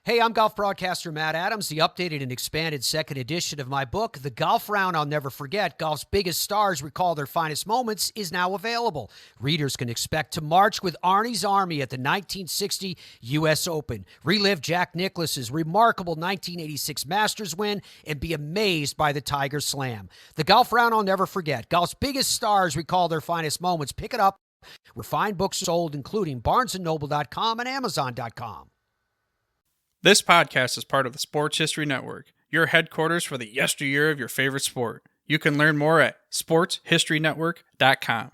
Hey, I'm golf broadcaster Matt Adams. The updated and expanded second edition of my book, The Golf Round I'll Never Forget, Golf's Biggest Stars Recall Their Finest Moments, is now available. Readers can expect to march with Arnie's Army at the 1960 U.S. Open, relive Jack Nicklaus's remarkable 1986 Masters win, and be amazed by the Tiger Slam. The Golf Round I'll Never Forget, Golf's Biggest Stars Recall Their Finest Moments. Pick it up where fine books are sold, including BarnesandNoble.com and Amazon.com. This podcast is part of the Sports History Network, your headquarters for the yesteryear of your favorite sport. You can learn more at sportshistorynetwork.com.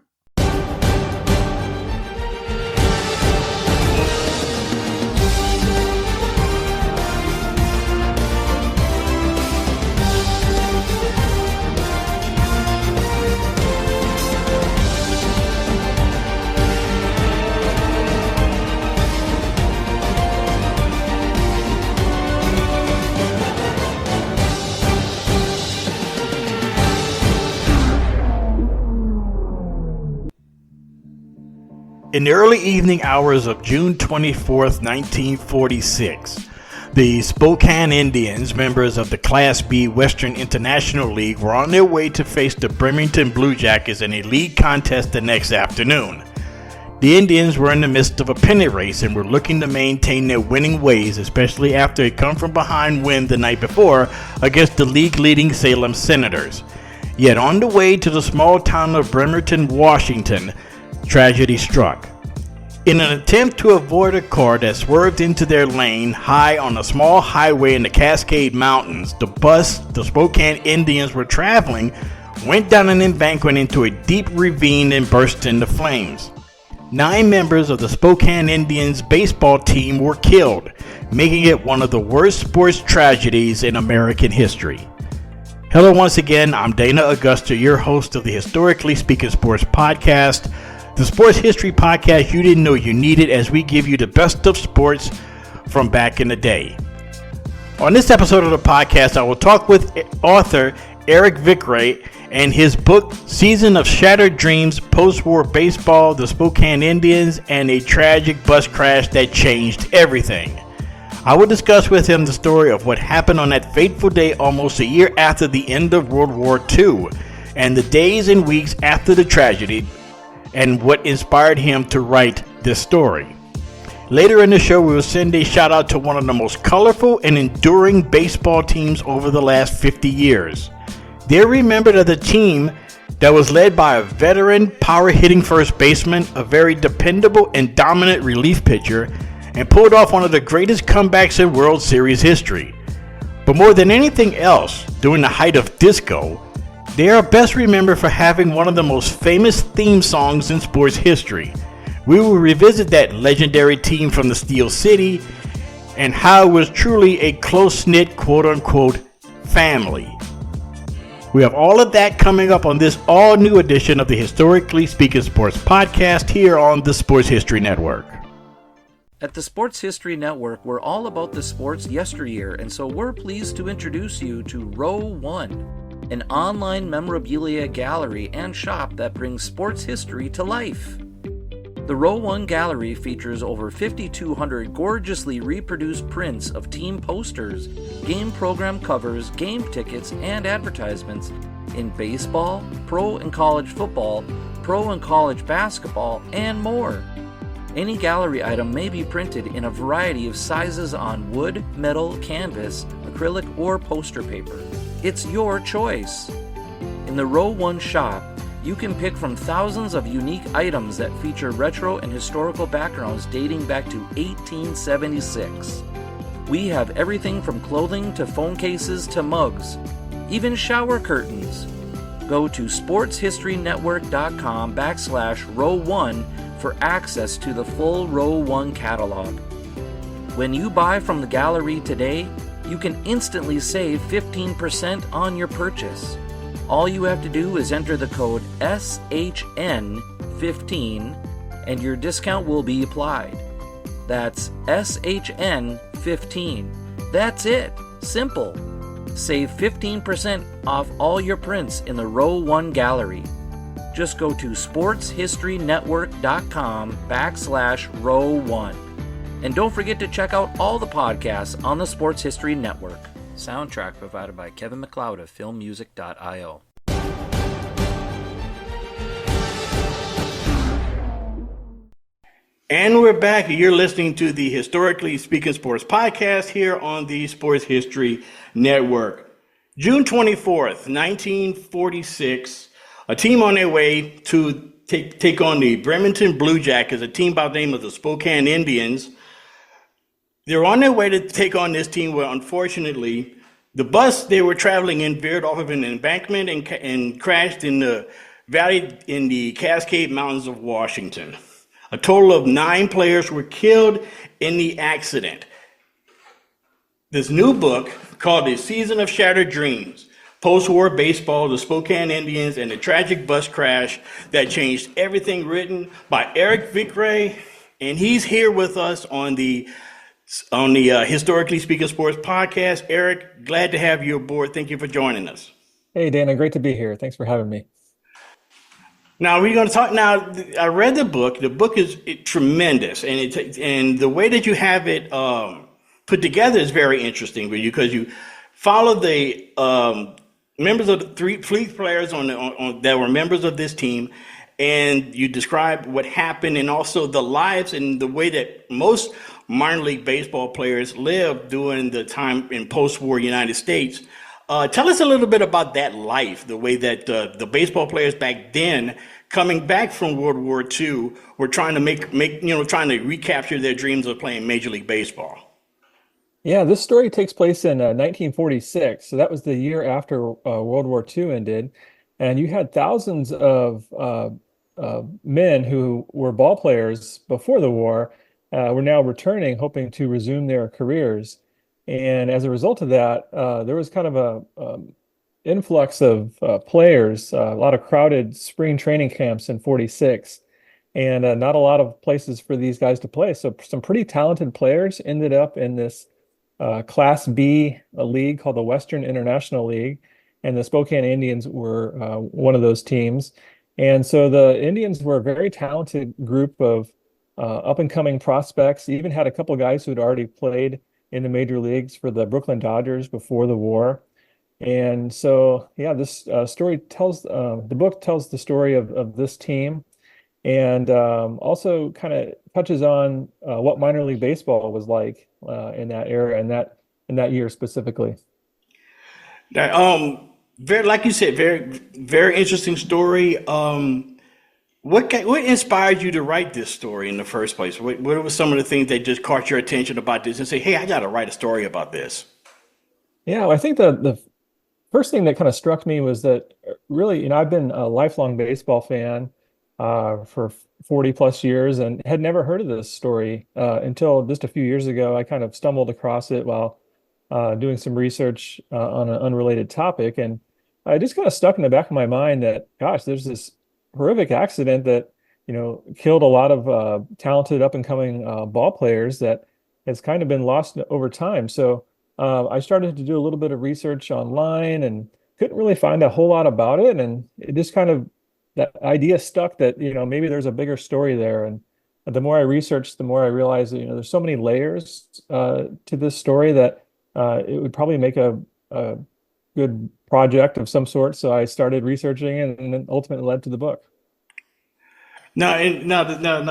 In the early evening hours of June 24th, 1946, the Spokane Indians, members of the Class B Western International League, were on their way to face the Bremerton Blue Jackets in a league contest the next afternoon. The Indians were in the midst of a pennant race and were looking to maintain their winning ways, especially after a come-from-behind win the night before against the league-leading Salem Senators. Yet on the way to the small town of Bremerton, Washington, tragedy struck. In an attempt to avoid a car that swerved into their lane high on a small highway in the Cascade Mountains, the bus the Spokane Indians were traveling went down an embankment into a deep ravine and burst into flames. 9 members of the Spokane Indians baseball team were killed, making it one of the worst sports tragedies in American history. Hello once again, I'm Dana Augusta, your host of the Historically Speaking Sports Podcast, the sports history podcast you didn't know you needed, as we give you the best of sports from back in the day. On this episode of the podcast, I will talk with author Eric Vickrey and his book, Season of Shattered Dreams, Postwar Baseball, the Spokane Indians, and a Tragic Bus Crash That Changed Everything. I will discuss with him the story of what happened on that fateful day almost a year after the end of World War II, and the days and weeks after the tragedy, and what inspired him to write this story. Later in the show, we will send a shout out to one of the most colorful and enduring baseball teams over the last 50 years. They're remembered as a team that was led by a veteran, power-hitting first baseman, a very dependable and dominant relief pitcher, and pulled off one of the greatest comebacks in World Series history. But more than anything else, during the height of disco, they are best remembered for having one of the most famous theme songs in sports history. We will revisit that legendary team from the Steel City and how it was truly a close-knit, quote-unquote, family. We have all of that coming up on this all-new edition of the Historically Speaking Sports Podcast here on the Sports History Network. At the Sports History Network, we're all about the sports yesteryear, and so we're pleased to introduce you to Row 1, an online memorabilia gallery and shop that brings sports history to life. The Row 1 gallery features over 5,200 gorgeously reproduced prints of team posters, game program covers, game tickets, and advertisements in baseball, pro and college football, pro and college basketball, and more. Any gallery item may be printed in a variety of sizes on wood, metal, canvas, acrylic, or poster paper. It's your choice. In the Row 1 shop, you can pick from thousands of unique items that feature retro and historical backgrounds dating back to 1876. We have everything from clothing to phone cases to mugs, even shower curtains. Go to sportshistorynetwork.com/Row1 for access to the full Row 1 catalog. When you buy from the gallery today, you can instantly save 15% on your purchase. All you have to do is enter the code SHN15 and your discount will be applied. That's SHN15. That's it. Simple. Save 15% off all your prints in the Row 1 gallery. Just go to sportshistorynetwork.com/Row1. And don't forget to check out all the podcasts on the Sports History Network. Soundtrack provided by Kevin MacLeod of filmmusic.io. And we're back. You're listening to the Historically Speaking Sports podcast here on the Sports History Network. June 24th, 1946, a team on their way to take on the Bremerton Blue Jackets, a team by the name of the Spokane Indians. They're on their way to take on this team where, unfortunately, the bus they were traveling in veered off of an embankment and crashed in the valley in the Cascade Mountains of Washington. A total of 9 players were killed in the accident. This new book, called The Season of Shattered Dreams, Postwar Baseball, the Spokane Indians, and the Tragic Bus Crash That Changed Everything, written by Eric Vickrey, and he's here with us on the Historically Speaking Sports podcast. Eric, glad to have you aboard. Thank you for joining us. Hey, Dana, great to be here. Thanks for having me. Now we're going to talk. Now I read the book. The book is tremendous, and the way that you have it put together is very interesting because you follow the members of the 3 fleet players that were members of this team, and you describe what happened and also the lives and the way that most minor league baseball players lived during the time in post-war United States. Tell us a little bit about that life, the way that the baseball players back then, coming back from World War II, were trying to trying to recapture their dreams of playing Major League Baseball. Yeah, this story takes place in 1946. So that was the year after World War II ended. And you had thousands of men who were ball players before the war were now returning, hoping to resume their careers. And as a result of that, there was kind of a influx of players, a lot of crowded spring training camps in 46, and not a lot of places for these guys to play. So some pretty talented players ended up in this Class B league called the Western International League, and the Spokane Indians were one of those teams. And so the Indians were a very talented group of up-and-coming prospects. Even had a couple of guys who had already played in the major leagues for the Brooklyn Dodgers before the war. And so, yeah, this story tells, the book tells the story of this team, and also kind of touches on what minor league baseball was like in that era and in that year specifically. Very, like you said, very, very interesting story. What inspired you to write this story in the first place? What were some of the things that just caught your attention about this and say, hey, I got to write a story about this? Yeah, well, I think the first thing that kind of struck me was that really, I've been a lifelong baseball fan for 40 plus years and had never heard of this story until just a few years ago. I kind of stumbled across it while doing some research on an unrelated topic. And I just kind of stuck in the back of my mind that, gosh, there's this horrific accident that, killed a lot of talented up and coming ball players that has kind of been lost over time. So I started to do a little bit of research online and couldn't really find a whole lot about it. And it just kind of, that idea stuck that, maybe there's a bigger story there. And the more I researched, the more I realized that, there's so many layers to this story that it would probably make a good project of some sort. So I started researching it, and then ultimately led to the book. Now,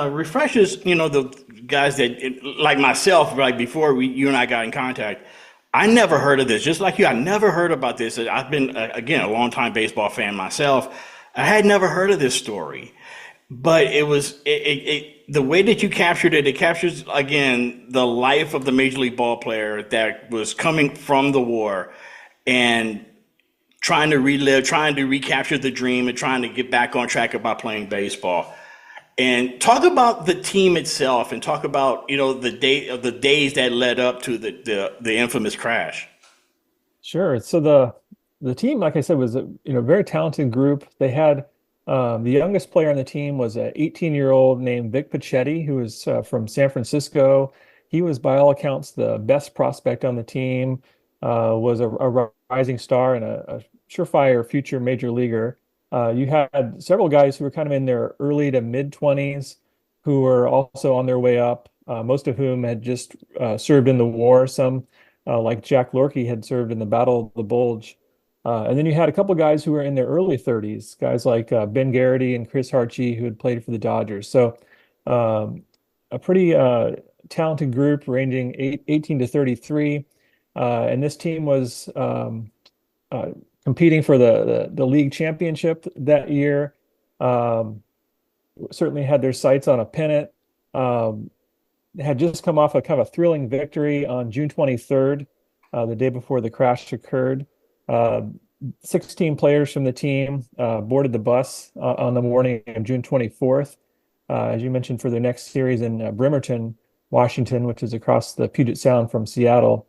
refreshers, the guys that, like myself, like before you and I got in contact, I never heard of this. Just like you, I never heard about this. I've been, again, a longtime baseball fan myself. I had never heard of this story, but it was the way that you captured it. It captures, again, the life of the Major League ball player that was coming from the war and trying to relive, trying to recapture the dream, and trying to get back on track about playing baseball. And talk about the team itself, and talk about the days that led up to the infamous crash. Sure. So the team, like I said, was a very talented group. They had the youngest player on the team was an 18-year-old named Vic Pichetti, who was from San Francisco. He was, by all accounts, the best prospect on the team. Was a rising star and a surefire future major leaguer. You had several guys who were kind of in their early to mid 20s who were also on their way up. most of whom had just served in the war. Some, like Jack Lorkey, had served in the Battle of the Bulge. And then you had a couple guys who were in their early 30s, guys like Ben Garrity and Chris Hartje, who had played for the Dodgers. So a pretty talented group ranging 18 to 33. And this team was competing for the league championship that year. Certainly had their sights on a pennant. Had just come off a kind of a thrilling victory on June 23rd, the day before the crash occurred. 16 players from the team boarded the bus on the morning of June 24th, as you mentioned, for their next series in Bremerton, Washington, which is across the Puget Sound from Seattle.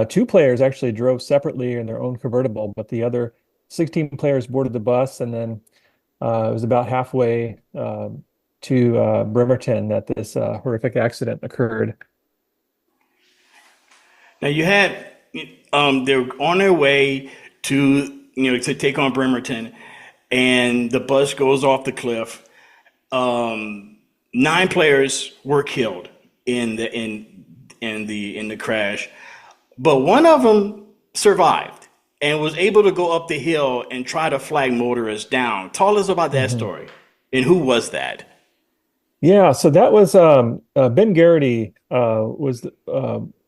2 players actually drove separately in their own convertible, but the other 16 players boarded the bus, and then it was about halfway to Bremerton that this horrific accident occurred. Now you had they were on their way to take on Bremerton, and the bus goes off the cliff. 9 players were killed in the crash, but one of them survived and was able to go up the hill and try to flag motorists down. Tell us about that story, and who was that? Yeah, so that was Ben Garrity was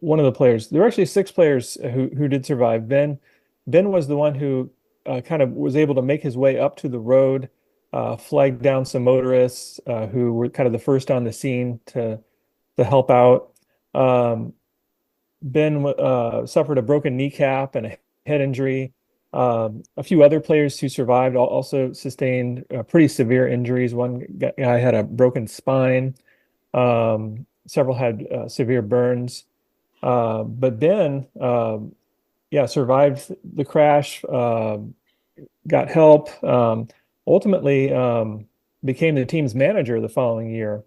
one of the players. There were actually 6 players who did survive. Ben was the one who kind of was able to make his way up to the road, flagged down some motorists who were kind of the first on the scene to help out. Ben suffered a broken kneecap and a head injury. A few other players who survived also sustained pretty severe injuries. One guy had a broken spine. Several had severe burns. But Ben, survived the crash, got help, ultimately became the team's manager the following year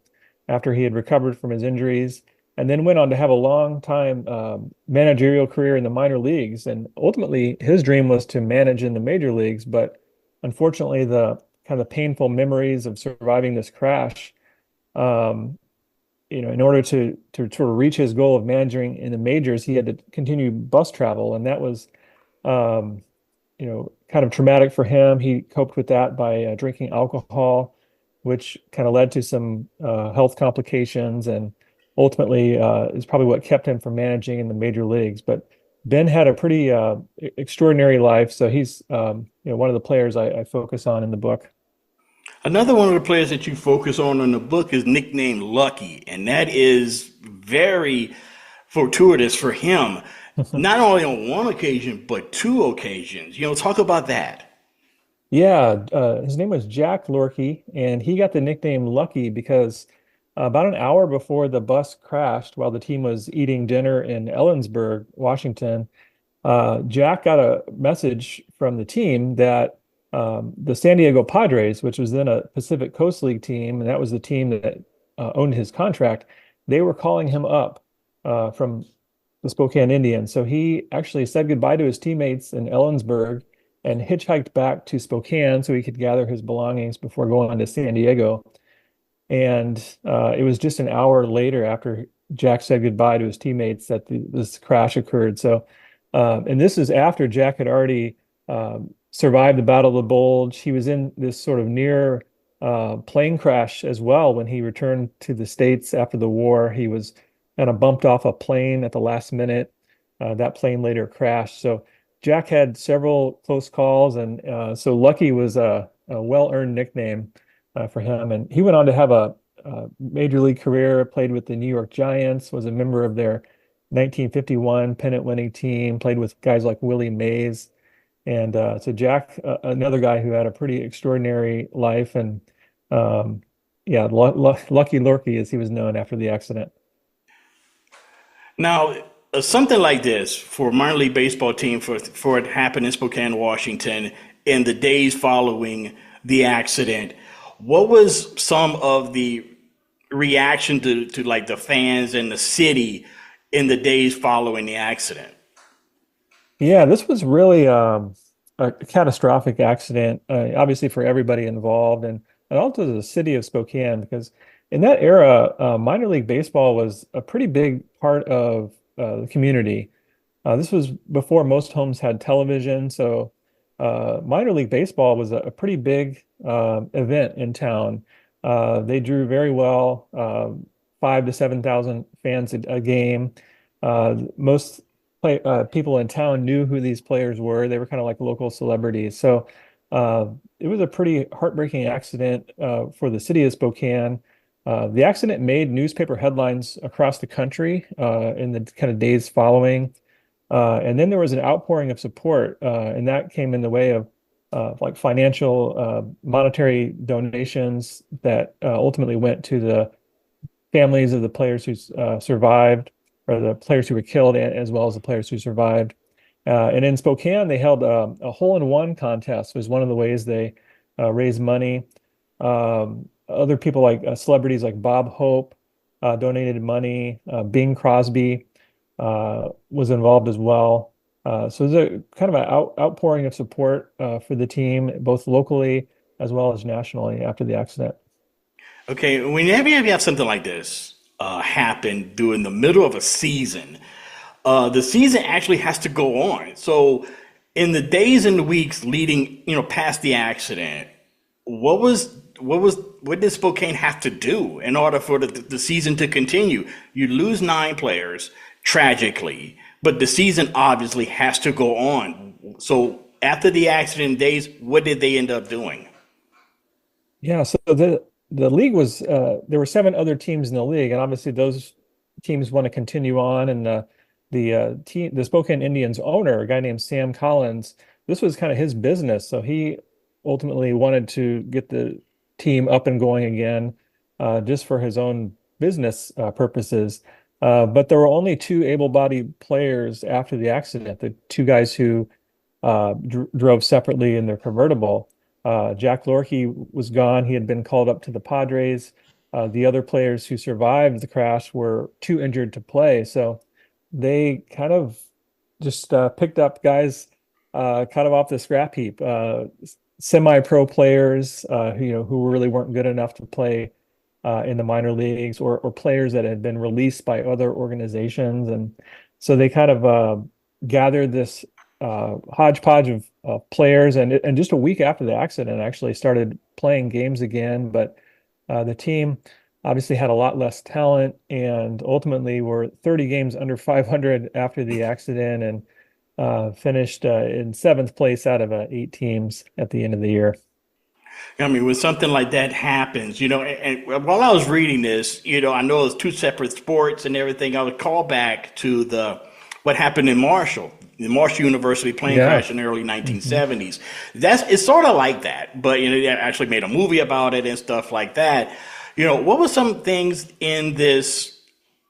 after he had recovered from his injuries, and then went on to have a long time managerial career in the minor leagues. And ultimately, his dream was to manage in the major leagues. But unfortunately, the kind of painful memories of surviving this crash, in order to sort of reach his goal of managing in the majors, he had to continue bus travel. And that was, kind of traumatic for him. He coped with that by drinking alcohol, which kind of led to some health complications, and ultimately is probably what kept him from managing in the major leagues. But Ben had a pretty extraordinary life, so he's one of the players I focus on in the book. Another one of the players that you focus on in the book is nicknamed Lucky, and that is very fortuitous for him, not only on one occasion, but 2 occasions. Talk about that. Yeah, his name was Jack Lorkey, and he got the nickname Lucky because about an hour before the bus crashed, while the team was eating dinner in Ellensburg, Washington, Jack got a message from the team that the San Diego Padres, which was then a Pacific Coast League team, and that was the team that owned his contract, they were calling him up from the Spokane Indians. So he actually said goodbye to his teammates in Ellensburg and hitchhiked back to Spokane so he could gather his belongings before going to San Diego. And it was just an hour later after Jack said goodbye to his teammates that this crash occurred. So, and this is after Jack had already survived the Battle of the Bulge. He was in this sort of near plane crash as well when he returned to the States after the war. He was kind of bumped off a plane at the last minute. That plane later crashed. So Jack had several close calls, and so Lucky was a well-earned nickname for him. And he went on to have a major league career, played with the New York Giants, was a member of their 1951 pennant-winning team, played with guys like Willie Mays. And so Jack, another guy who had a pretty extraordinary life, and Lucky Lorkey, as he was known after the accident. Now, something like this for a minor league baseball team, for it happened in Spokane, Washington, in the days following the accident, what was some of the reaction to like the fans and the city in the days following the accident? Yeah, this was really a catastrophic accident, obviously for everybody involved, and also the city of Spokane, because in that era, minor league baseball was a pretty big part of the community. This was before most homes had television, so minor league baseball was a pretty big event in town. They drew very well, 5 to 7,000 fans a game. Most people in town knew who these players were. They were kind of like local celebrities. So it was a pretty heartbreaking accident for the city of Spokane. The accident made newspaper headlines across the country in the kind of days following. And then there was an outpouring of support, and that came in the way of like financial, monetary donations that ultimately went to the families of the players who survived, or the players who were killed, as well as the players who survived. And in Spokane, they held a hole-in-one contest. Was one of the ways they raised money. Other people like celebrities like Bob Hope donated money. Bing Crosby was involved as well. So there's a kind of an outpouring of support for the team, both locally as well as nationally after the accident. Okay, whenever you have something like this happen during the middle of a season, the season actually has to go on. So in the days and the weeks leading, past the accident, what did Spokane have to do in order for the season to continue? You lose 9 players tragically, but the season obviously has to go on. So after the accident days, what did they end up doing? Yeah, so the league was there were 7 other teams in the league, and obviously those teams want to continue on. And the Spokane Indians owner, a guy named Sam Collins, this was kind of his business, so he ultimately wanted to get the team up and going again, just for his own business purposes. But there were only 2 able-bodied players after the accident, the 2 guys who drove separately in their convertible. Jack Lorkey was gone. He had been called up to the Padres. The other players who survived the crash were too injured to play. So they kind of just picked up guys kind of off the scrap heap, semi-pro players who really weren't good enough to play in the minor leagues, or players that had been released by other organizations. And so they kind of gathered this hodgepodge of players, and just a week after the accident actually started playing games again. But the team obviously had a lot less talent, and ultimately were 30 games under 500 after the accident, and finished in 7th place out of 8 teams at the end of the year. I mean, when something like that happens, and while I was reading this, I know it's 2 separate sports and everything. I would call back to what happened in Marshall, the Marshall University plane crash in the early 1970s. It's sort of like that, but they actually made a movie about it and stuff like that. What were some things in this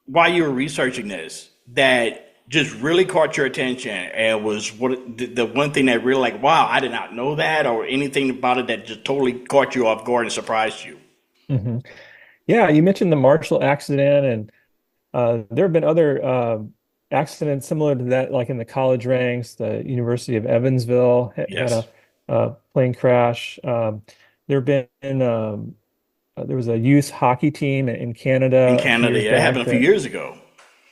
while you were researching this that just really caught your attention, and was the one thing that really wow, I did not know that, or anything about it that just totally caught you off guard and surprised you? Mm-hmm. Yeah, you mentioned the Marshall accident, and there have been other accidents similar to that, like in the college ranks. The University of Evansville had a plane crash. There have been there was a youth hockey team in Canada. In Canada, it happened a few years ago.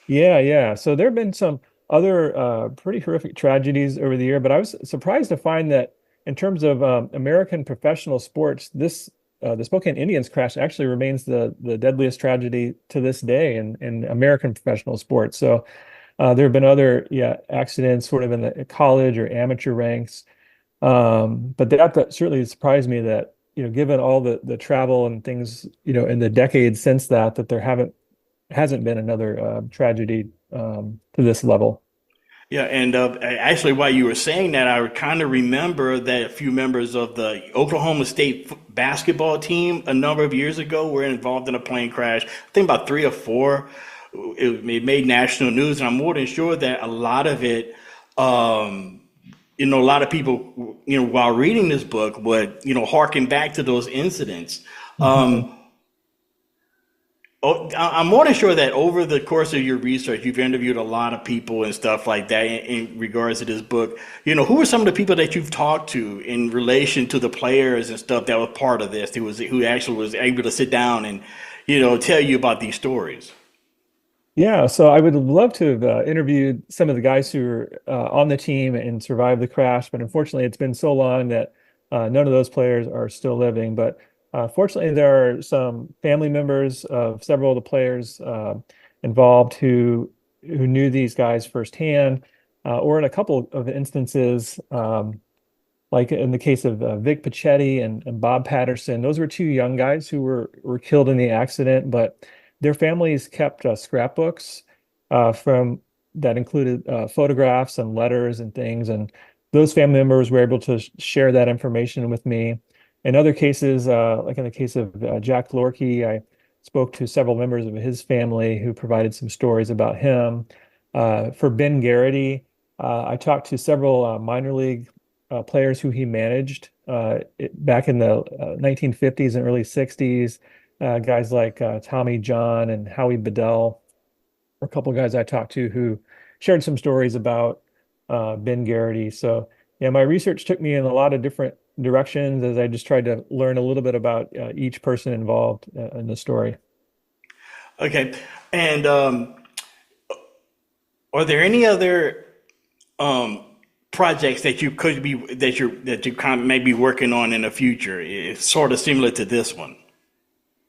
Yeah. So there have been some other pretty horrific tragedies over the year, but I was surprised to find that in terms of American professional sports, the Spokane Indians crash actually remains the deadliest tragedy to this day in American professional sports. So there have been other accidents sort of in the college or amateur ranks, but that certainly surprised me that given all the travel and things in the decades since that there hasn't been another tragedy to this level. Yeah, and actually, while you were saying that, I kind of remember that a few members of the Oklahoma State basketball team a number of years ago were involved in a plane crash. I think about 3 or 4. It made national news, and I'm more than sure that a lot of it, a lot of people, while reading this book would, harken back to those incidents. I'm more than sure that over the course of your research, you've interviewed a lot of people and stuff like that in regards to this book. Who are some of the people that you've talked to in relation to the players and stuff that were part of this, who actually was able to sit down and, tell you about these stories. Yeah, so I would love to have interviewed some of the guys who were on the team and survived the crash, but unfortunately, it's been so long that none of those players are still living. But fortunately, there are some family members of several of the players involved who knew these guys firsthand, or in a couple of instances, like in the case of Vic Pichetti and Bob Patterson. Those were two young guys who were killed in the accident, but their families kept scrapbooks from that included photographs and letters and things, and those family members were able to share that information with me. In other cases, like in the case of Jack Lorkey, I spoke to several members of his family who provided some stories about him. For Ben Garrity, I talked to several minor league players who he managed back in the 1950s and early 60s. Guys like Tommy John and Howie Bedell, or a couple of guys I talked to who shared some stories about Ben Garrity. So, yeah, my research took me in a lot of different directions as I just tried to learn a little bit about each person involved in the story. Okay. And are there any other projects that you kind of may be working on in the future? It's sort of similar to this one.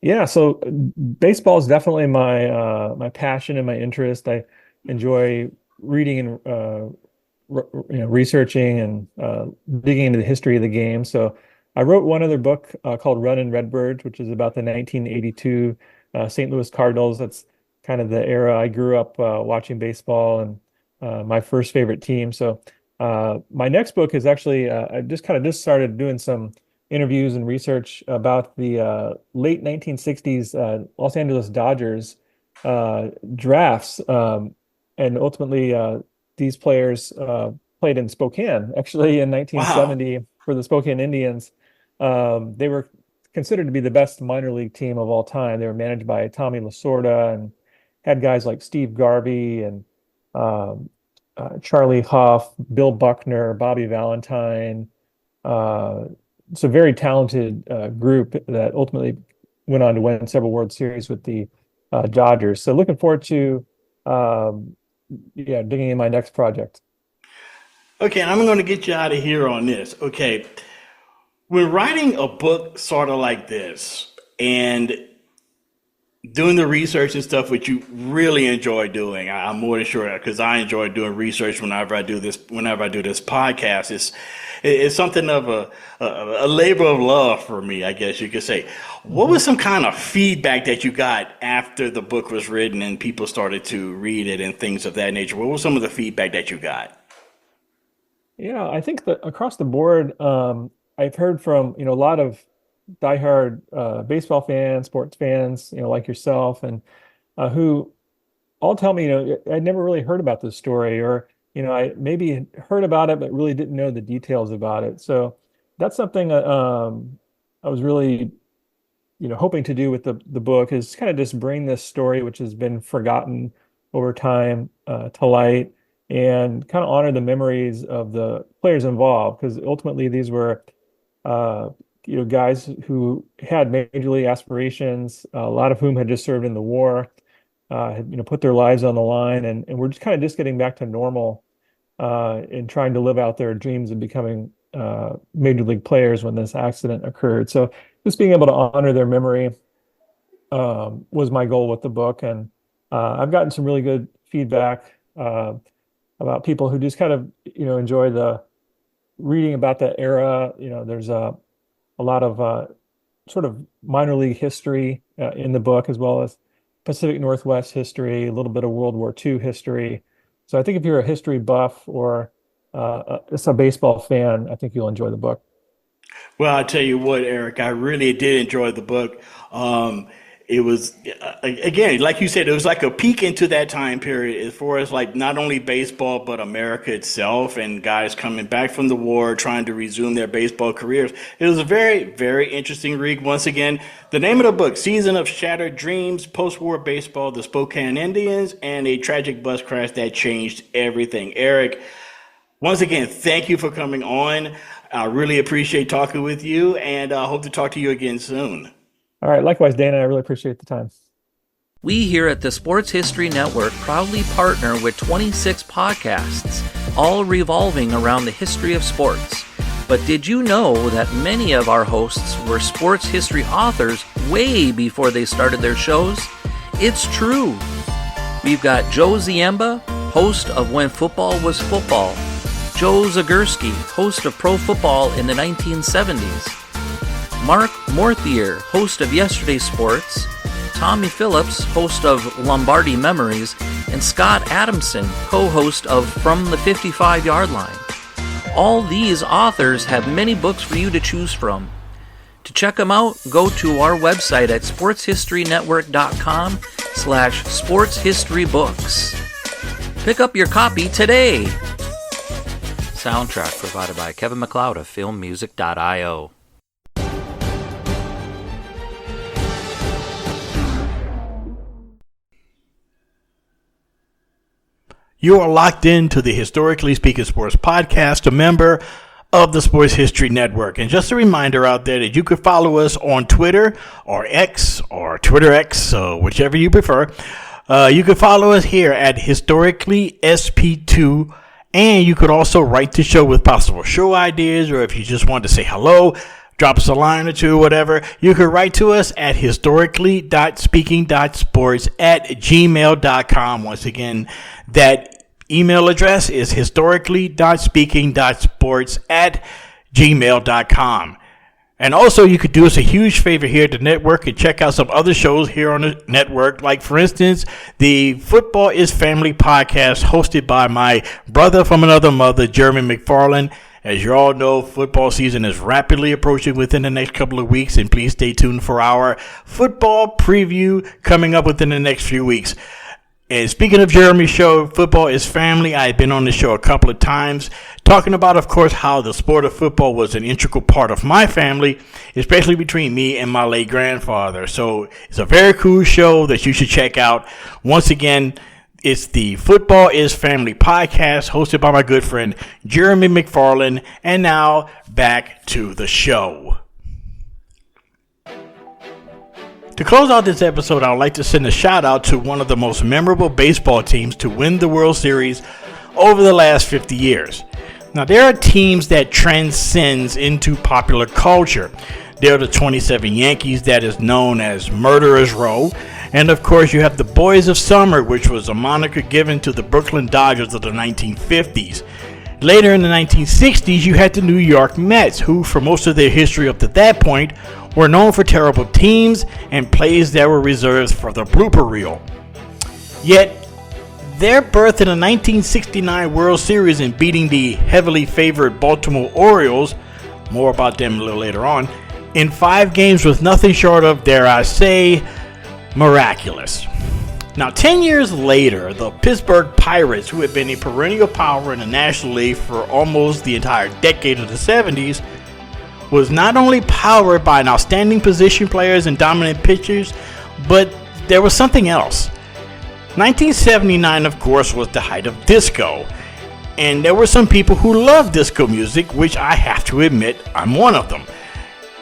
Yeah, so baseball is definitely my passion and my interest. I enjoy reading and researching and digging into the history of the game. So I wrote one other book called Runnin' Redbirds, which is about the 1982 St. Louis Cardinals. That's kind of the era I grew up watching baseball and my first favorite team. So my next book is actually I just started doing some interviews and research about the late 1960s Los Angeles Dodgers drafts. And ultimately, these players played in Spokane, actually, in 1970 Wow. for the Spokane Indians. They were considered to be the best minor league team of all time. They were managed by Tommy Lasorda and had guys like Steve Garvey and Charlie Huff, Bill Buckner, Bobby Valentine. It's a very talented group that ultimately went on to win several World Series with the Dodgers. So looking forward to digging in my next project. Okay, and I'm going to get you out of here on this. Okay, when writing a book sort of like this and doing the research and stuff, which you really enjoy doing, I'm more than sure because I enjoy doing research whenever I do this podcast. It's something of a labor of love for me, I guess you could say. What was some kind of feedback that you got after the book was written and people started to read it and things of that nature? What was some of the feedback that you got? Yeah, I think that across the board, I've heard from a lot of diehard baseball fans, sports fans, like yourself, and who all tell me, I never really heard about this story, or I maybe had heard about it but really didn't know the details about it. So that's something that I was really hoping to do with the book, is kind of just bring this story, which has been forgotten over time, to light, and kind of honor the memories of the players involved, because ultimately these were guys who had major league aspirations, a lot of whom had just served in the war, had put their lives on the line, and we're just kind of just getting back to normal and trying to live out their dreams of becoming major league players when this accident occurred. So just being able to honor their memory was my goal with the book, and I've gotten some really good feedback about people who just kind of enjoy the reading about that era. There's a lot of sort of minor league history in the book, as well as Pacific Northwest history, a little bit of World War II history. So I think if you're a history buff or just a baseball fan, I think you'll enjoy the book. Well, I tell you what, Eric, I really did enjoy the book. It was, again, like you said, it was like a peek into that time period as far as like not only baseball, but America itself, and guys coming back from the war, trying to resume their baseball careers. It was a very, very interesting read. Once again, the name of the book, Season of Shattered Dreams, Postwar Baseball, the Spokane Indians, and a Tragic Bus Crash That Changed Everything. Eric, once again, thank you for coming on. I really appreciate talking with you, and I hope to talk to you again soon. All right. Likewise, Dana, I really appreciate the time. We here at the Sports History Network proudly partner with 26 podcasts, all revolving around the history of sports. But did you know that many of our hosts were sports history authors way before they started their shows? It's true. We've got Joe Ziemba, host of When Football Was Football, Joe Zagurski, host of Pro Football in the 1970s, Mark Morthier, host of Yesterday Sports, Tommy Phillips, host of Lombardi Memories, and Scott Adamson, co-host of From the 55-Yard Line. All these authors have many books for you to choose from. To check them out, go to our website at sportshistorynetwork.com/sportshistorybooks. Pick up your copy today. Soundtrack provided by Kevin MacLeod of filmmusic.io. You are locked into the Historically Speaking Sports Podcast, a member of the Sports History Network. And just a reminder out there that you could follow us on Twitter or X or Twitter X, whichever you prefer. You can follow us here at Historically SP2, and you could also write the show with possible show ideas, or if you just want to say hello, drop us a line or two, whatever. You can write to us at historically.speaking.sports@gmail.com. Once again, that email address is historically.speaking.sports@gmail.com. And also, you could do us a huge favor here at the network and check out some other shows here on the network. Like, for instance, the Football is Family podcast hosted by my brother from another mother, Jeremy McFarland. As you all know, football season is rapidly approaching within the next couple of weeks, and please stay tuned for our football preview coming up within the next few weeks. And speaking of Jeremy's show, Football is Family, I've been on the show a couple of times, talking about, of course, how the sport of football was an integral part of my family, especially between me and my late grandfather. So it's a very cool show that you should check out. Once again, it's the Football is Family podcast hosted by my good friend Jeremy McFarland. And now back to the show. To close out this episode, I would like to send a shout out to one of the most memorable baseball teams to win the World Series over the last 50 years. Now, there are teams that transcends into popular culture. There are the 27 Yankees, that is known as Murderers Row. And of course, you have the Boys of Summer, which was a moniker given to the Brooklyn Dodgers of the 1950s. Later in the 1960s, you had the New York Mets, who for most of their history up to that point were known for terrible teams and plays that were reserved for the blooper reel. Yet, their berth in the 1969 World Series and beating the heavily favored Baltimore Orioles, more about them a little later on, in 5 games was nothing short of, dare I say, miraculous. Now, 10 years later, the Pittsburgh Pirates, who had been a perennial power in the National League for almost the entire decade of the 70s, was not only powered by an outstanding position players and dominant pitchers, but there was something else. 1979, of course, was the height of disco, and there were some people who loved disco music, which I have to admit I'm one of them.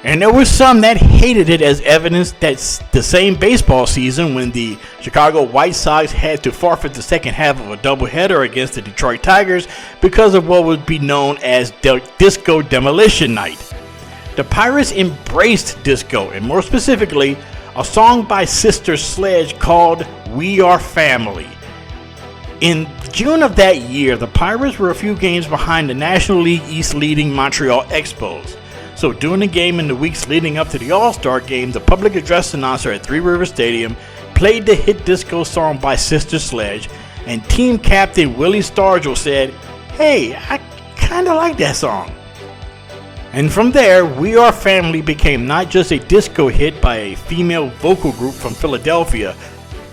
And there were some that hated it, as evidence that the same baseball season when the Chicago White Sox had to forfeit the second half of a doubleheader against the Detroit Tigers because of what would be known as Disco Demolition Night. The Pirates embraced disco, and more specifically, a song by Sister Sledge called We Are Family. In June of that year, the Pirates were a few games behind the National League East leading Montreal Expos. So during the game in the weeks leading up to the All-Star game, the public address announcer at Three River Stadium played the hit disco song by Sister Sledge, and team captain Willie Stargell said, "Hey, I kinda like that song." And from there, We Are Family became not just a disco hit by a female vocal group from Philadelphia,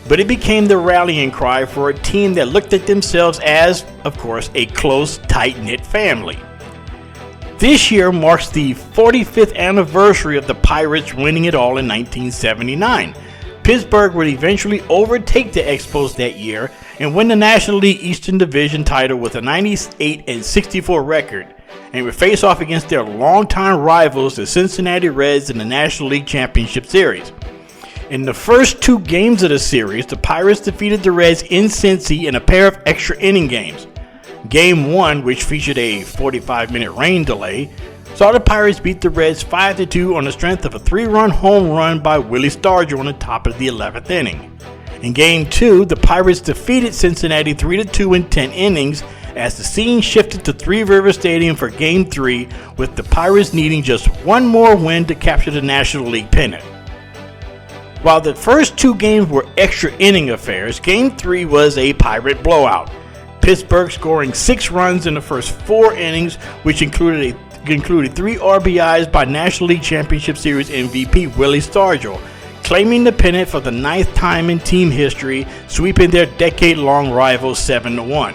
but it became the rallying cry for a team that looked at themselves as, of course, a close, tight-knit family. This year marks the 45th anniversary of the Pirates winning it all in 1979. Pittsburgh would eventually overtake the Expos that year, and win the National League Eastern Division title with a 98-64 record, and would face off against their longtime rivals, the Cincinnati Reds, in the National League Championship Series. In the first 2 games of the series, the Pirates defeated the Reds in Cincy in a pair of extra inning games. Game 1, which featured a 45-minute rain delay, saw the Pirates beat the Reds 5-2 on the strength of a 3-run home run by Willie Stargell on the top of the 11th inning. In Game 2, the Pirates defeated Cincinnati 3-2 in 10 innings as the scene shifted to Three Rivers Stadium for Game 3, with the Pirates needing just one more win to capture the National League pennant. While the first 2 games were extra inning affairs, Game 3 was a Pirate blowout. Pittsburgh scoring 6 runs in the first 4 innings, which included 3 RBIs by National League Championship Series MVP Willie Stargell, claiming the pennant for the 9th time in team history, sweeping their decade-long rivals 7-1.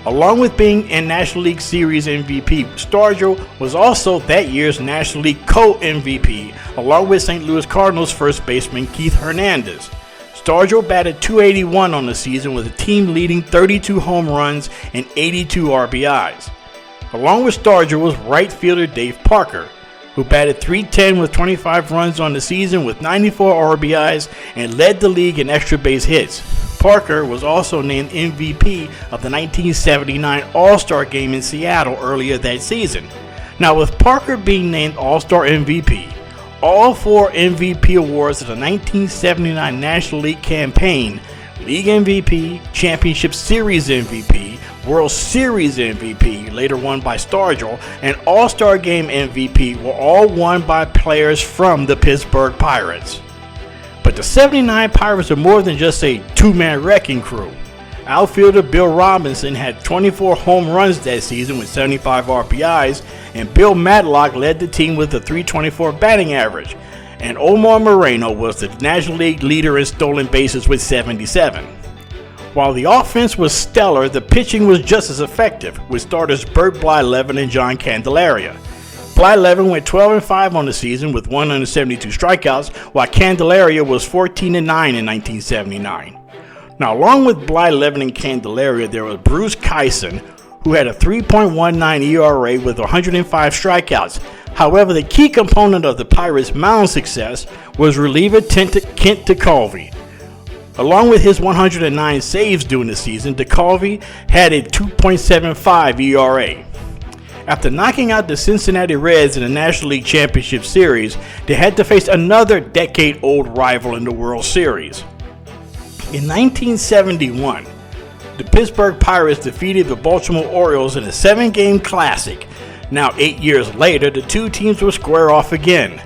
Along with being a National League Series MVP, Stargell was also that year's National League co-MVP, along with St. Louis Cardinals first baseman Keith Hernandez. Stargell batted .281 on the season with a team-leading 32 home runs and 82 RBIs. Along with Stargell was right fielder Dave Parker, who batted .310 with 25 runs on the season with 94 RBIs and led the league in extra base hits. Parker was also named MVP of the 1979 All-Star Game in Seattle earlier that season. Now, with Parker being named All-Star MVP, all 4 MVP awards of the 1979 National League campaign, League MVP, Championship Series MVP, World Series MVP, later won by Stargell, and All-Star Game MVP were all won by players from the Pittsburgh Pirates. But the 79 Pirates are more than just a 2-man wrecking crew. Outfielder Bill Robinson had 24 home runs that season with 75 RBIs, and Bill Matlock led the team with a .324 batting average, and Omar Moreno was the National League leader in stolen bases with 77. While the offense was stellar, the pitching was just as effective, with starters Bert Blyleven and John Candelaria. Blyleven went 12-5 on the season with 172 strikeouts, while Candelaria was 14-9 in 1979. Now, along with Blyleven and Candelaria, there was Bruce Kyson, who had a 3.19 ERA with 105 strikeouts. However, the key component of the Pirates' mound success was reliever Kent DeCalvi. Along with his 109 saves during the season, DeCalvi had a 2.75 ERA. After knocking out the Cincinnati Reds in the National League Championship Series, they had to face another decade-old rival in the World Series. In 1971, the Pittsburgh Pirates defeated the Baltimore Orioles in a 7-game classic. Now 8 years later, the 2 teams will square off again.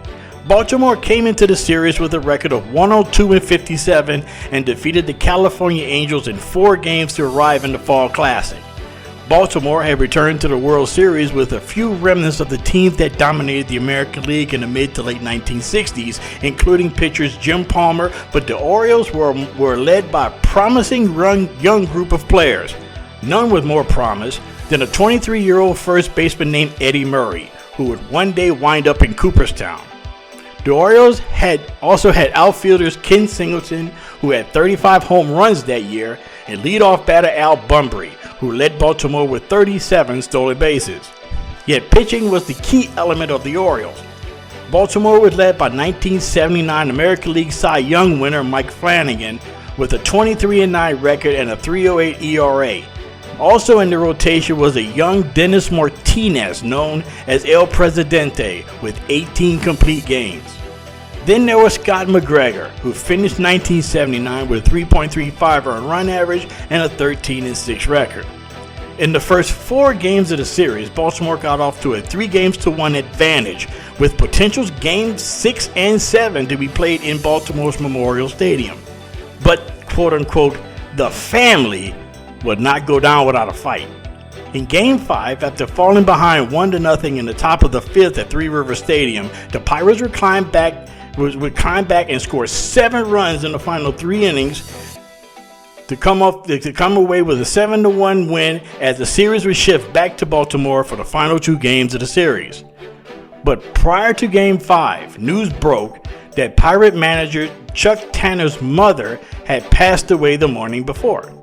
Baltimore came into the series with a record of 102-57 and defeated the California Angels in 4 games to arrive in the Fall Classic. Baltimore had returned to the World Series with a few remnants of the teams that dominated the American League in the mid to late 1960s, including pitchers Jim Palmer, but the Orioles were led by a promising young group of players, none with more promise than a 23-year-old first baseman named Eddie Murray, who would one day wind up in Cooperstown. The Orioles also had outfielders Ken Singleton, who had 35 home runs that year, and leadoff batter Al Bunbury, who led Baltimore with 37 stolen bases. Yet pitching was the key element of the Orioles. Baltimore was led by 1979 American League Cy Young winner Mike Flanagan with a 23-9 record and a 3.08 ERA. Also in the rotation was a young Dennis Martinez known as El Presidente with 18 complete games. Then there was Scott McGregor, who finished 1979 with a 3.35 earned run average and a 13-6 record. In the first 4 games of the series, Baltimore got off to a 3-1 advantage, with potential games 6 and 7 to be played in Baltimore's Memorial Stadium. But, quote-unquote, the family would not go down without a fight. In Game 5, after falling behind 1-0 in the top of the 5th at Three Rivers Stadium, the Pirates would climb back and score 7 runs in the final 3 innings to come away with a 7-1 win as the series would shift back to Baltimore for the final 2 games of the series. But prior to Game 5, news broke that Pirate manager Chuck Tanner's mother had passed away the morning before.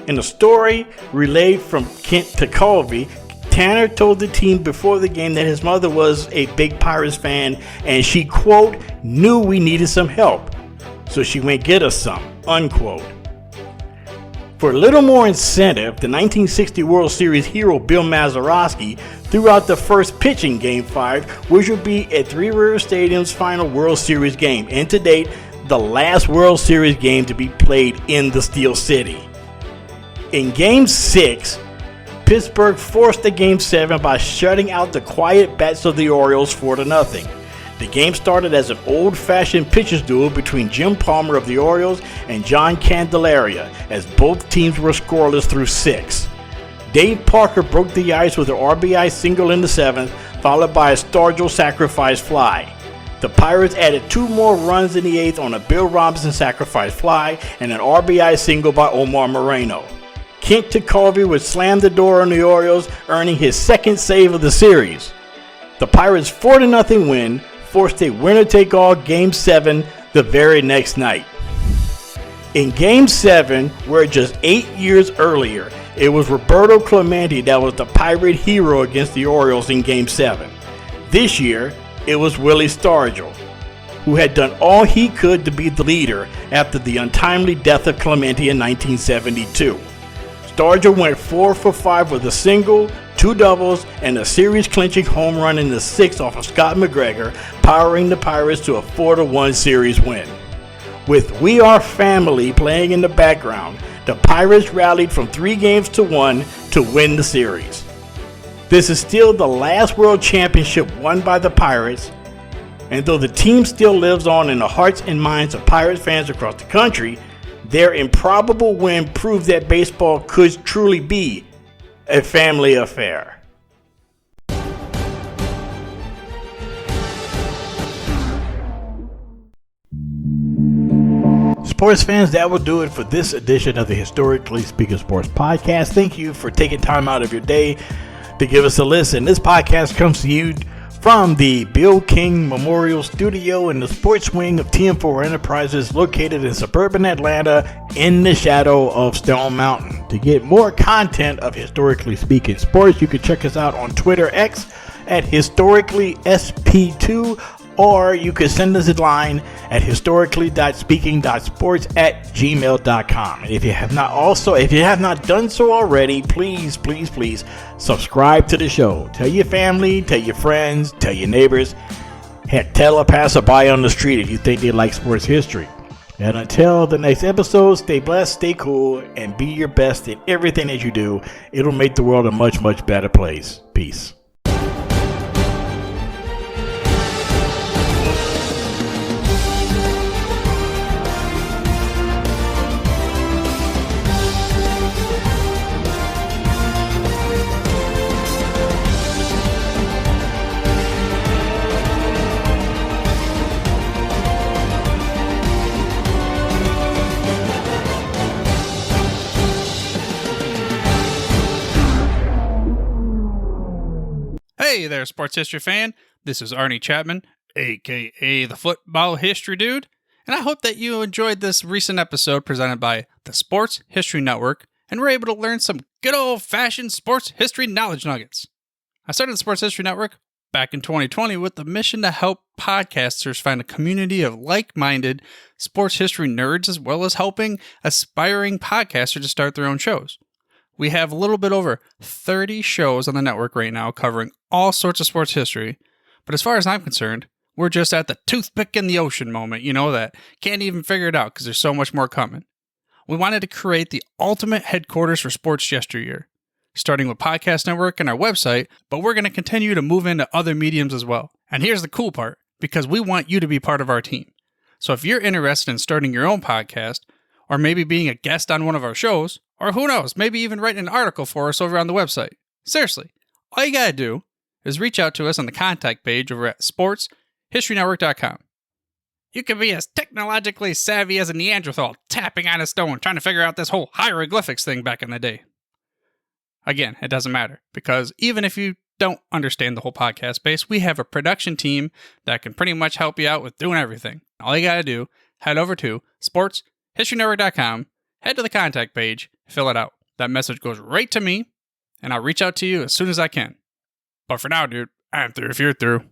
In a story relayed from Kent to Colby, Tanner told the team before the game that his mother was a big Pirates fan and she, quote, knew we needed some help, so she went get us some, unquote. For a little more incentive, the 1960 World Series hero Bill Mazeroski threw out the first pitch in Game 5, which would be at Three River Stadium's final World Series game, and to date, the last World Series game to be played in the Steel City. In Game 6, Pittsburgh forced the Game 7 by shutting out the quiet bats of the Orioles 4-0. The game started as an old-fashioned pitchers duel between Jim Palmer of the Orioles and John Candelaria, as both teams were scoreless through 6. Dave Parker broke the ice with an RBI single in the 7th, followed by a Stargell sacrifice fly. The Pirates added 2 more runs in the 8th on a Bill Robinson sacrifice fly and an RBI single by Omar Moreno. Kent Tekulve would slam the door on the Orioles, earning his second save of the series. The Pirates' 4-0 win forced a winner-take-all Game 7 the very next night. In Game 7, where just 8 years earlier, it was Roberto Clemente that was the Pirate hero against the Orioles in Game 7. This year, it was Willie Stargell, who had done all he could to be the leader after the untimely death of Clemente in 1972. Stargell went 4 for 5 with a single, 2 doubles, and a series-clinching home run in the 6th off of Scott McGregor, powering the Pirates to a 4-1 series win. With We Are Family playing in the background, the Pirates rallied from 3-1 to win the series. This is still the last World Championship won by the Pirates, and though the team still lives on in the hearts and minds of Pirates fans across the country, their improbable win proved that baseball could truly be a family affair. Sports fans, that will do it for this edition of the Historically Speaking Sports Podcast. Thank you for taking time out of your day to give us a listen. This podcast comes to you from the Bill King Memorial Studio in the sports wing of TM4 Enterprises, located in suburban Atlanta in the shadow of Stone Mountain. To get more content of Historically Speaking Sports, you can check us out on Twitter X at historicallysp2, or you can send us a line at historically.speaking.sports@gmail.com. And if you have not done so already, please subscribe to the show. Tell your family, tell your friends, tell your neighbors. Heck, tell a passerby on the street if you think they like sports history. And until the next episode, stay blessed, stay cool, and be your best in everything that you do. It'll make the world a much, much better place. Peace. Hey there, sports history fan. This is Arnie Chapman, aka the Football History Dude, and I hope that you enjoyed this recent episode presented by the Sports History Network and were able to learn some good old-fashioned sports history knowledge nuggets. I started the Sports History Network back in 2020 with the mission to help podcasters find a community of like-minded sports history nerds, as well as helping aspiring podcasters to start their own shows. We have a little bit over 30 shows on the network right now covering all sorts of sports history, but as far as I'm concerned, we're just at the toothpick in the ocean moment, that can't even figure it out because there's so much more coming. We wanted to create the ultimate headquarters for sports yesteryear, starting with Podcast Network and our website, but we're going to continue to move into other mediums as well. And here's the cool part, because we want you to be part of our team. So if you're interested in starting your own podcast, or maybe being a guest on one of our shows, or who knows, maybe even writing an article for us over on the website. Seriously, all you gotta do is reach out to us on the contact page over at sportshistorynetwork.com. You can be as technologically savvy as a Neanderthal tapping on a stone trying to figure out this whole hieroglyphics thing back in the day. Again, it doesn't matter, because even if you don't understand the whole podcast space, we have a production team that can pretty much help you out with doing everything. All you gotta do, head over to sportshistorynetwork.com, head to the contact page, fill it out. that message goes right to me, and I'll reach out to you as soon as I can. But for now, dude, I'm through if you're through.